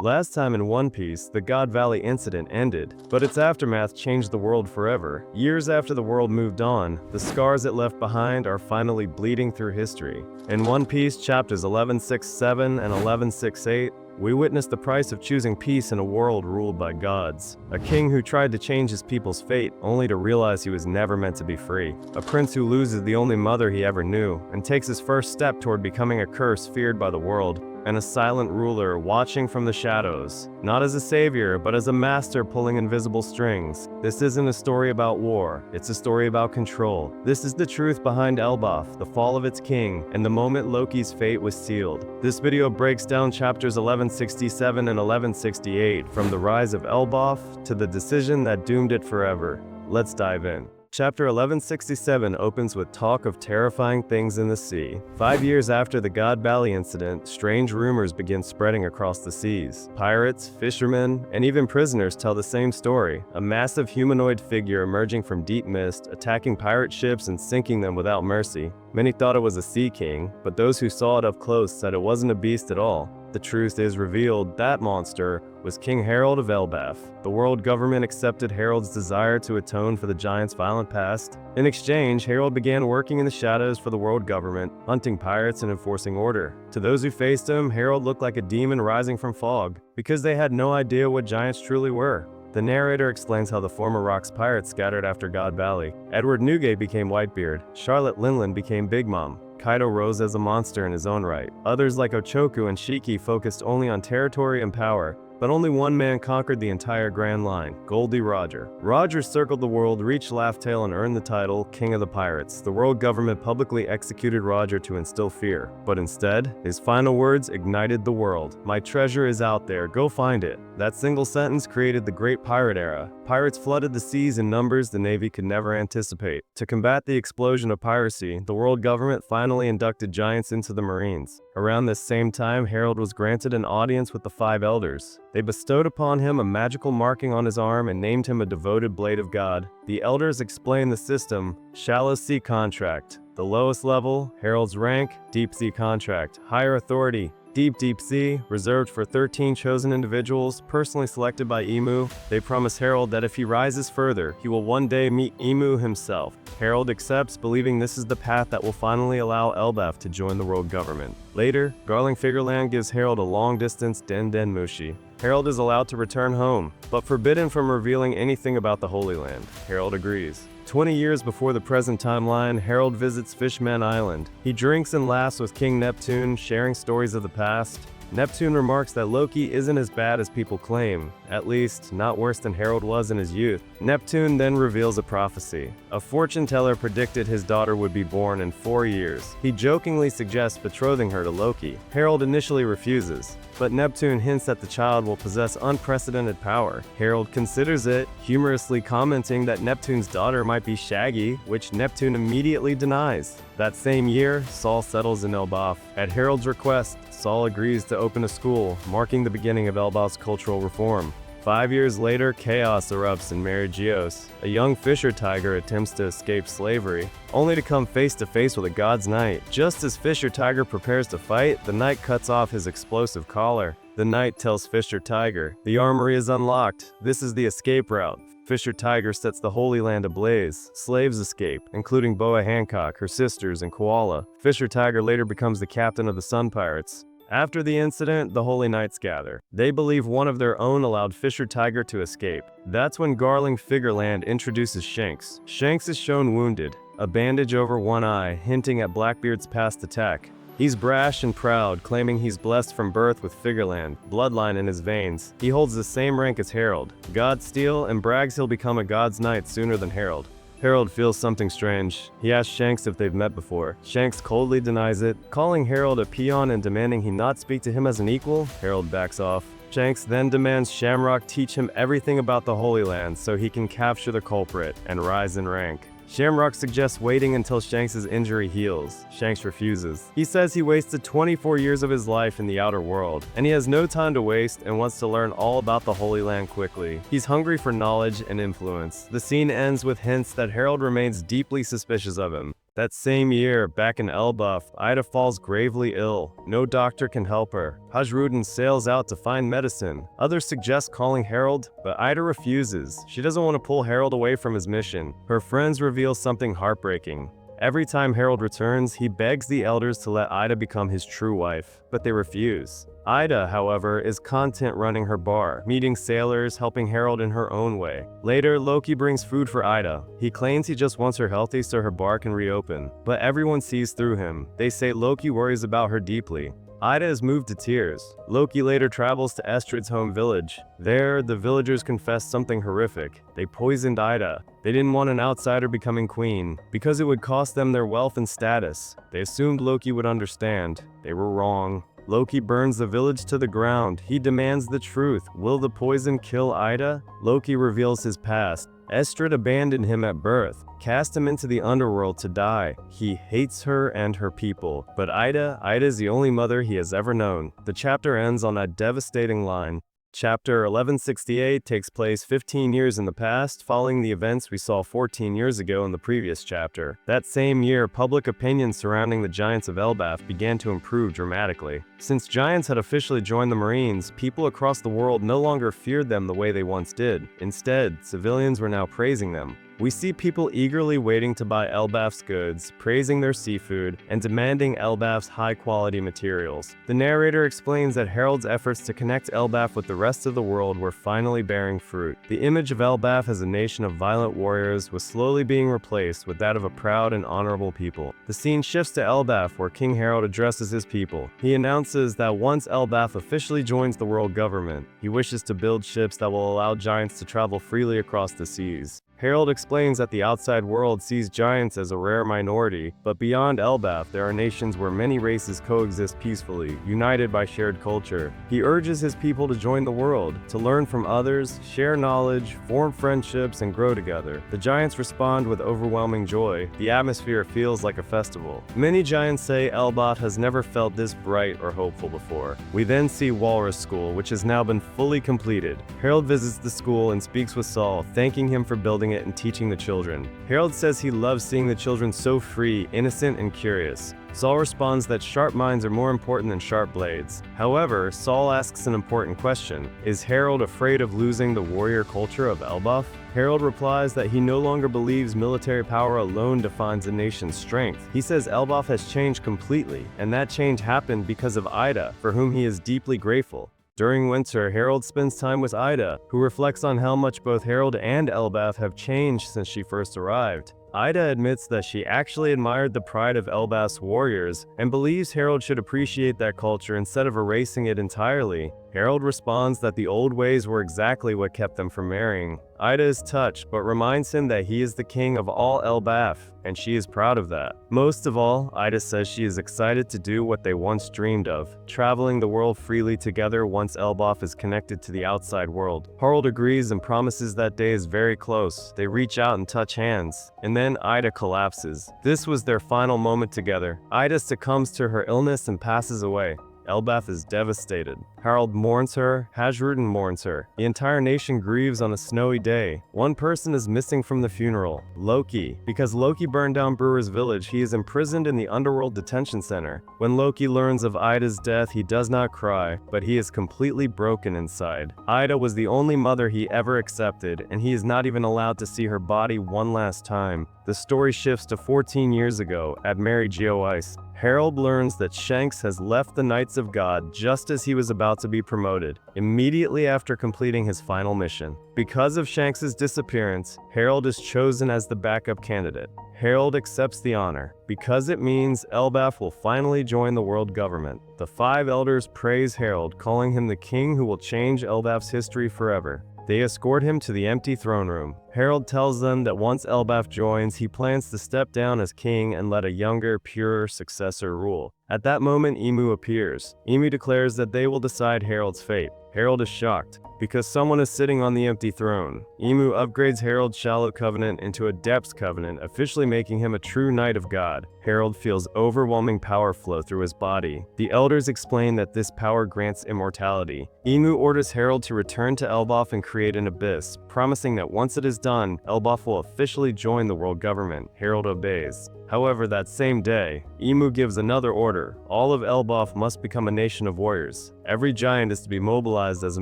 Last time in One Piece, the God Valley incident ended, but its aftermath changed the world forever. Years after the world moved on, the scars it left behind are finally bleeding through history. In One Piece chapters 1167 and 1168, we witness the price of choosing peace in a world ruled by gods. A king who tried to change his people's fate, only to realize he was never meant to be free. A prince who loses the only mother he ever knew, and takes his first step toward becoming a curse feared by the world. And a silent ruler watching from the shadows, not as a savior, but as a master pulling invisible strings. This isn't a story about war, it's a story about control. This is the truth behind Elbaph, the fall of its king, and the moment Loki's fate was sealed. This video breaks down chapters 1167 and 1168, from the rise of Elbaph to the decision that doomed it forever. Let's dive in. Chapter 1167 opens with talk of terrifying things in the sea. 5 years after the God Valley incident, strange rumors begin spreading across the seas. Pirates, fishermen, and even prisoners tell the same story. A massive humanoid figure emerging from deep mist, attacking pirate ships and sinking them without mercy. Many thought it was a sea king, but those who saw it up close said it wasn't a beast at all. The truth is revealed, that monster was King Harald of Elbaph. The world government accepted Harald's desire to atone for the giant's violent past. In exchange, Harald began working in the shadows for the world government, hunting pirates and enforcing order. To those who faced him, Harald looked like a demon rising from fog, because they had no idea what giants truly were. The narrator explains how the former Rock's pirates scattered after God Valley. Edward Newgate became Whitebeard. Charlotte Linland became Big Mom. Kaido rose as a monster in his own right. Others like Ochoku and Shiki focused only on territory and power. But only one man conquered the entire Grand Line, Goldie Roger. Roger circled the world, reached Laugh Tale, and earned the title King of the Pirates. The world government publicly executed Roger to instill fear. But instead, his final words ignited the world. "My treasure is out there, go find it." That single sentence created the Great Pirate Era. Pirates flooded the seas in numbers the Navy could never anticipate. To combat the explosion of piracy, the world government finally inducted giants into the Marines. Around this same time, Harald was granted an audience with the Five Elders. They bestowed upon him a magical marking on his arm and named him a devoted blade of God. The elders explained the system: shallow sea contract. The lowest level, Harald's rank, deep sea contract. Higher authority, deep sea, reserved for 13 chosen individuals, personally selected by Emu. They promise Harald that if he rises further, he will one day meet Emu himself. Harald accepts, believing this is the path that will finally allow Elbaph to join the world government. Later, Garling Figureland gives Harald a long-distance Den Den Mushi. Harald is allowed to return home, but forbidden from revealing anything about the Holy Land. Harald agrees. 20 years before the present timeline, Harald visits Fishman Island. He drinks and laughs with King Neptune, sharing stories of the past. Neptune remarks that Loki isn't as bad as people claim, at least not worse than Harald was in his youth. Neptune then reveals a prophecy. A fortune teller predicted his daughter would be born in 4 years. He jokingly suggests betrothing her to Loki. Harald initially refuses, but Neptune hints that the child will possess unprecedented power. Harald considers it, humorously commenting that Neptune's daughter might be Shaggy, which Neptune immediately denies. That same year, Saul settles in Elbaph. At Harald's request, Saul agrees to open a school, marking the beginning of Elbaph's cultural reform. 5 years later, chaos erupts in Mare Geos. A young fisher tiger attempts to escape slavery, only to come face to face with a god's knight. Just as Fisher Tiger prepares to fight, the knight cuts off his explosive collar. The knight tells Fisher Tiger, "The armory is unlocked. This is the escape route." Fisher Tiger sets the Holy Land ablaze. Slaves escape, including Boa Hancock, her sisters, and Koala. Fisher Tiger later becomes the captain of the Sun Pirates. After the incident, the Holy Knights gather. They believe one of their own allowed Fisher Tiger to escape. That's when Garling Figureland introduces Shanks. Shanks is shown wounded, a bandage over one eye, hinting at Blackbeard's past attack. He's brash and proud, claiming he's blessed from birth with Figureland, bloodline in his veins. He holds the same rank as Harald, God Steel, and brags he'll become a God's Knight sooner than Harald. Harald feels something strange. He asks Shanks if they've met before. Shanks coldly denies it, calling Harald a peon and demanding he not speak to him as an equal. Harald backs off. Shanks then demands Shamrock teach him everything about the Holy Land so he can capture the culprit and rise in rank. Shamrock suggests waiting until Shanks' injury heals. Shanks refuses. He says he wasted 24 years of his life in the outer world, and he has no time to waste and wants to learn all about the Holy Land quickly. He's hungry for knowledge and influence. The scene ends with hints that Harald remains deeply suspicious of him. That same year, back in Elbaph, Ida falls gravely ill. No doctor can help her. Hajrudin sails out to find medicine. Others suggest calling Harald, but Ida refuses. She doesn't want to pull Harald away from his mission. Her friends reveal something heartbreaking. Every time Harald returns, he begs the elders to let Ida become his true wife, but they refuse. Ida, however, is content running her bar, meeting sailors, helping Harald in her own way. Later, Loki brings food for Ida. He claims he just wants her healthy so her bar can reopen, but everyone sees through him. They say Loki worries about her deeply. Ida is moved to tears. Loki later travels to Estrid's home village. There, the villagers confess something horrific. They poisoned Ida. They didn't want an outsider becoming queen, because it would cost them their wealth and status. They assumed Loki would understand. They were wrong. Loki burns the village to the ground. He demands the truth. Will the poison kill Ida? Loki reveals his past. Estrid abandoned him at birth, cast him into the underworld to die. He hates her and her people. But Ida is the only mother he has ever known. The chapter ends on a devastating line. Chapter 1168 takes place 15 years in the past, following the events we saw 14 years ago in the previous chapter. That same year, public opinion surrounding the Giants of Elbaph began to improve dramatically. Since Giants had officially joined the Marines, people across the world no longer feared them the way they once did. Instead, civilians were now praising them. We see people eagerly waiting to buy Elbaph's goods, praising their seafood, and demanding Elbaph's high-quality materials. The narrator explains that Harald's efforts to connect Elbaph with the rest of the world were finally bearing fruit. The image of Elbaph as a nation of violent warriors was slowly being replaced with that of a proud and honorable people. The scene shifts to Elbaph, where King Harald addresses his people. He announces that once Elbaph officially joins the world government, he wishes to build ships that will allow giants to travel freely across the seas. Harald explains that the outside world sees giants as a rare minority, but beyond Elbaph, there are nations where many races coexist peacefully, united by shared culture. He urges his people to join the world, to learn from others, share knowledge, form friendships, and grow together. The giants respond with overwhelming joy. The atmosphere feels like a festival. Many giants say Elbaph has never felt this bright or hopeful before. We then see Walrus School, which has now been fully completed. Harald visits the school and speaks with Saul, thanking him for building it and teaching the children. Harald says he loves seeing the children so free, innocent, and curious. Saul responds that sharp minds are more important than sharp blades. However, Saul asks an important question. Is Harald afraid of losing the warrior culture of Elbaph? Harald replies that he no longer believes military power alone defines a nation's strength. He says Elbaph has changed completely, and that change happened because of Ida, for whom he is deeply grateful. During winter, Harald spends time with Ida, who reflects on how much both Harald and Elbaph have changed since she first arrived. Ida admits that she actually admired the pride of Elbaph's warriors and believes Harald should appreciate that culture instead of erasing it entirely. Harald responds that the old ways were exactly what kept them from marrying. Ida is touched, but reminds him that he is the king of all Elbaph, and she is proud of that. Most of all, Ida says she is excited to do what they once dreamed of, traveling the world freely together once Elbaph is connected to the outside world. Harald agrees and promises that day is very close. They reach out and touch hands, and then Ida collapses. This was their final moment together. Ida succumbs to her illness and passes away. Elbaph is devastated. Harald mourns her, Hajrudin mourns her. The entire nation grieves on a snowy day. One person is missing from the funeral, Loki. Because Loki burned down Brewer's village, he is imprisoned in the underworld detention center. When Loki learns of Ida's death, he does not cry, but he is completely broken inside. Ida was the only mother he ever accepted, and he is not even allowed to see her body one last time. The story shifts to 14 years ago, at Mary Geoice. Harald learns that Shanks has left the Knights of God just as he was about to be promoted, immediately after completing his final mission. Because of Shanks' disappearance, Harald is chosen as the backup candidate. Harald accepts the honor, because it means Elbaph will finally join the world government. The 5 elders praise Harald, calling him the king who will change Elbaph's history forever. They escort him to the empty throne room. Harald tells them that once Elbaph joins, he plans to step down as king and let a younger, purer successor rule. At that moment, Emu appears. Emu declares that they will decide Harald's fate. Harald is shocked, because someone is sitting on the empty throne. Emu upgrades Harald's shallow covenant into a depths covenant, officially making him a true knight of God. Harald feels overwhelming power flow through his body. The elders explain that this power grants immortality. Emu orders Harald to return to Elbaph and create an abyss, promising that once it is done, Elbaph will officially join the world government. Harald obeys. However, that same day, Emu gives another order. All of Elbaph must become a nation of warriors. Every giant is to be mobilized as a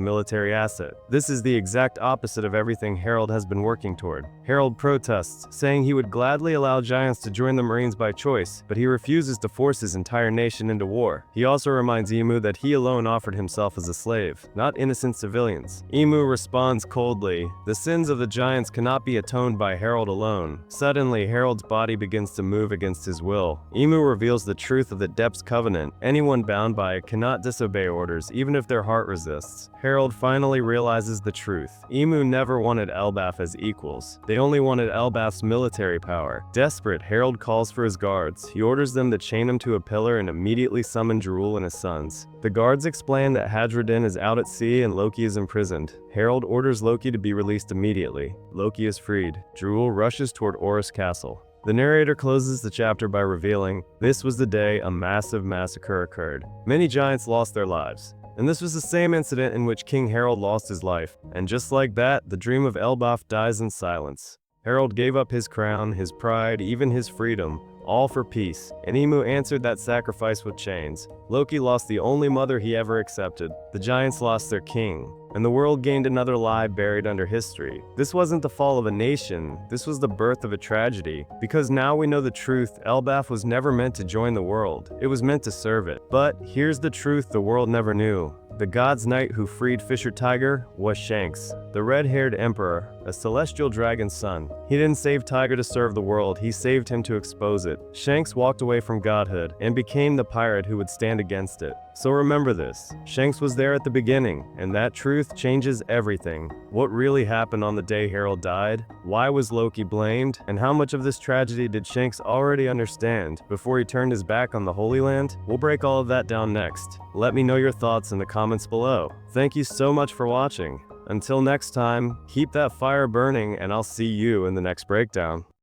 military asset. This is the exact opposite of everything Harald has been working toward. Harald protests, saying he would gladly allow giants to join the Marines by choice, but he refuses to force his entire nation into war. He also reminds Emu that he alone offered himself as a slave, not innocent civilians. Emu responds coldly, "The sins of the giants cannot be atoned by Harald alone." Suddenly, Harald's body begins to move against his will. Emu reveals the truth of the Depth's covenant. Anyone bound by it cannot disobey orders, even if their heart resists. Harald finally realizes the truth. Emu never wanted Elbaph as equals. They only wanted Elbaph's military power. Desperate, Harald calls for his guards. He orders them to chain him to a pillar and immediately summon Jarul and his sons. The guards explain that Hadradin is out at sea and Loki is imprisoned. Harald orders Loki to be released immediately. Loki is freed. Jarul rushes toward Orr's castle. The narrator closes the chapter by revealing, "This was the day a massive massacre occurred. Many giants lost their lives. And this was the same incident in which King Harald lost his life. And just like that, the dream of Elbaph dies in silence. Harald gave up his crown, his pride, even his freedom, all for peace, and Emu answered that sacrifice with chains. Loki lost the only mother he ever accepted. The giants lost their king, and the world gained another lie buried under history. This wasn't the fall of a nation, this was the birth of a tragedy. Because now we know the truth, Elbaph was never meant to join the world, it was meant to serve it. But here's the truth the world never knew. The god's knight who freed Fisher Tiger was Shanks, the red-haired emperor, a celestial dragon's son. He didn't save Tiger to serve the world, he saved him to expose it. Shanks walked away from godhood and became the pirate who would stand against it. So remember this, Shanks was there at the beginning, and that truth changes everything. What really happened on the day Harald died? Why was Loki blamed? And how much of this tragedy did Shanks already understand before he turned his back on the Holy Land? We'll break all of that down next. Let me know your thoughts in the comments below. Thank you so much for watching. Until next time, keep that fire burning and I'll see you in the next breakdown.